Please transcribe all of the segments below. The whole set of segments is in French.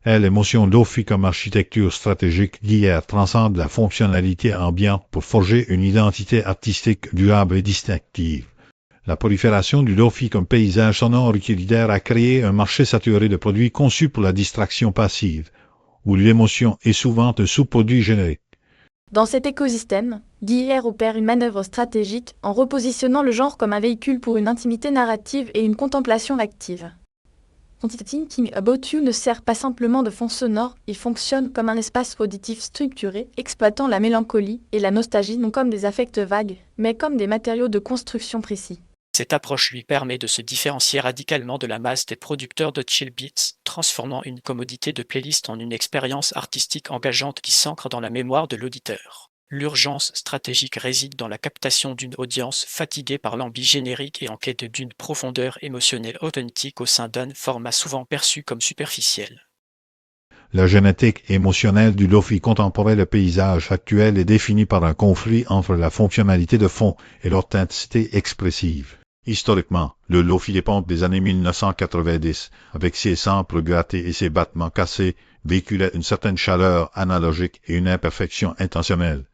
L'émotion Lo-Fi comme architecture stratégique d'hier transcende la fonctionnalité ambiante pour forger une identité artistique durable et distinctive. La prolifération du Lo-Fi comme paysage sonore utilitaire a créé un marché saturé de produits conçus pour la distraction passive, où l'émotion est souvent un sous-produit générique. Dans cet écosystème, Guy opère une manœuvre stratégique en repositionnant le genre comme un véhicule pour une intimité narrative et une contemplation active. Son titre Thinking About You ne sert pas simplement de fond sonore, il fonctionne comme un espace auditif structuré, exploitant la mélancolie et la nostalgie non comme des affects vagues, mais comme des matériaux de construction précis. Cette approche lui permet de se différencier radicalement de la masse des producteurs de chill beats, transformant une commodité de playlist en une expérience artistique engageante qui s'ancre dans la mémoire de l'auditeur. L'urgence stratégique réside dans la captation d'une audience fatiguée par l'ambi générique et en quête d'une profondeur émotionnelle authentique au sein d'un format souvent perçu comme superficiel. La génétique émotionnelle du Lo-Fi contemporain, le paysage actuel est défini par un conflit entre la fonctionnalité de fond et l'authenticité expressive. Historiquement, le Lo-Fi des pompes des années 1990, avec ses samples grattés et ses battements cassés, véhiculait une certaine chaleur analogique et une imperfection intentionnelle.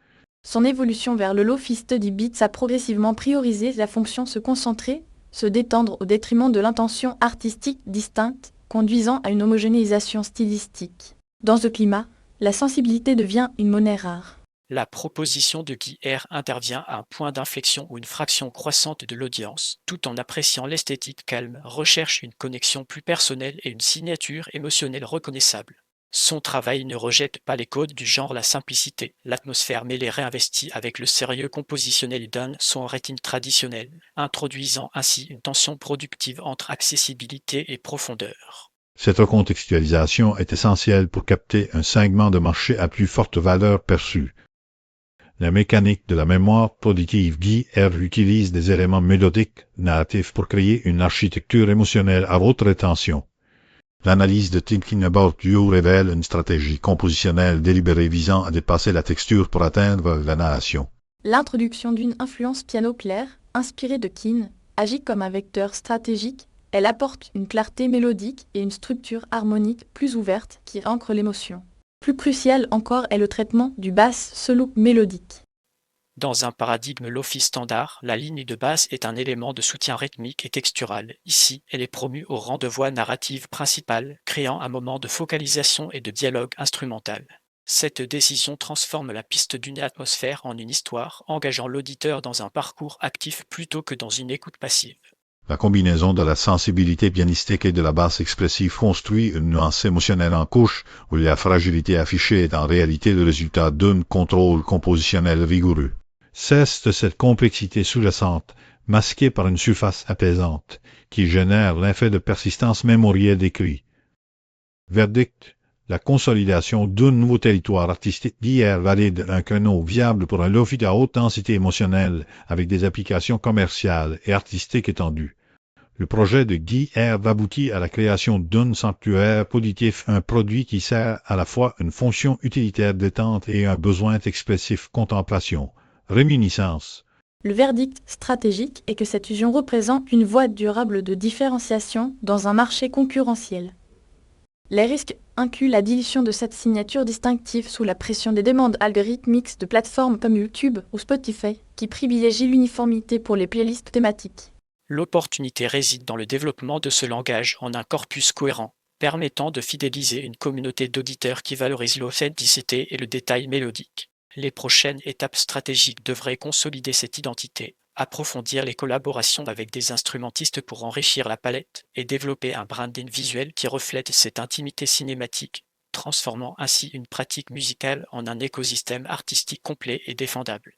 Son évolution vers le Lo-Fi Study Beats a progressivement priorisé la fonction se concentrer, se détendre au détriment de l'intention artistique distincte, conduisant à une homogénéisation stylistique. Dans ce climat, la sensibilité devient une monnaie rare. La proposition de Guy intervient à un point d'inflexion où une fraction croissante de l'audience, tout en appréciant l'esthétique calme, recherche une connexion plus personnelle et une signature émotionnelle reconnaissable. Son travail ne rejette pas les codes du genre, la simplicité, l'atmosphère mêlée réinvestie avec le sérieux compositionnel d'un son rythme traditionnel, introduisant ainsi une tension productive entre accessibilité et profondeur. Cette recontextualisation est essentielle pour capter un segment de marché à plus forte valeur perçue. La mécanique de la mémoire auditive Guy utilise des éléments mélodiques, narratifs pour créer une architecture émotionnelle à haute rétention. L'analyse de Thinking About You révèle une stratégie compositionnelle délibérée visant à dépasser la texture pour atteindre la narration. L'introduction d'une influence piano claire, inspirée de Keane, agit comme un vecteur stratégique. Elle apporte une clarté mélodique et une structure harmonique plus ouverte qui ancre l'émotion. Plus crucial encore est le traitement du bass solo mélodique. Dans un paradigme Lo-Fi standard, la ligne de basse est un élément de soutien rythmique et textural. Ici, elle est promue au rang de voix narrative principale, créant un moment de focalisation et de dialogue instrumental. Cette décision transforme la piste d'une atmosphère en une histoire, engageant l'auditeur dans un parcours actif plutôt que dans une écoute passive. La combinaison de la sensibilité pianistique et de la basse expressive construit une nuance émotionnelle en couche où la fragilité affichée est en réalité le résultat d'un contrôle compositionnel rigoureux. Cesse de cette complexité sous-jacente, masquée par une surface apaisante, qui génère l'effet de persistance mémorielle décrit. Verdict: la consolidation d'un nouveau territoire artistique d'hier valide un créneau viable pour un Lo-Fi à haute densité émotionnelle avec des applications commerciales et artistiques étendues. Le projet de Guy aboutit à la création d'un sanctuaire auditif, un produit qui sert à la fois une fonction utilitaire détente et un besoin expressif contemplation, réminiscence. Le verdict stratégique est que cette fusion représente une voie durable de différenciation dans un marché concurrentiel. Les risques incluent la dilution de cette signature distinctive sous la pression des demandes algorithmiques de plateformes comme YouTube ou Spotify, qui privilégient l'uniformité pour les playlists thématiques. L'opportunité réside dans le développement de ce langage en un corpus cohérent, permettant de fidéliser une communauté d'auditeurs qui valorise l'authenticité et le détail mélodique. Les prochaines étapes stratégiques devraient consolider cette identité, approfondir les collaborations avec des instrumentistes pour enrichir la palette et développer un branding visuel qui reflète cette intimité cinématique, transformant ainsi une pratique musicale en un écosystème artistique complet et défendable.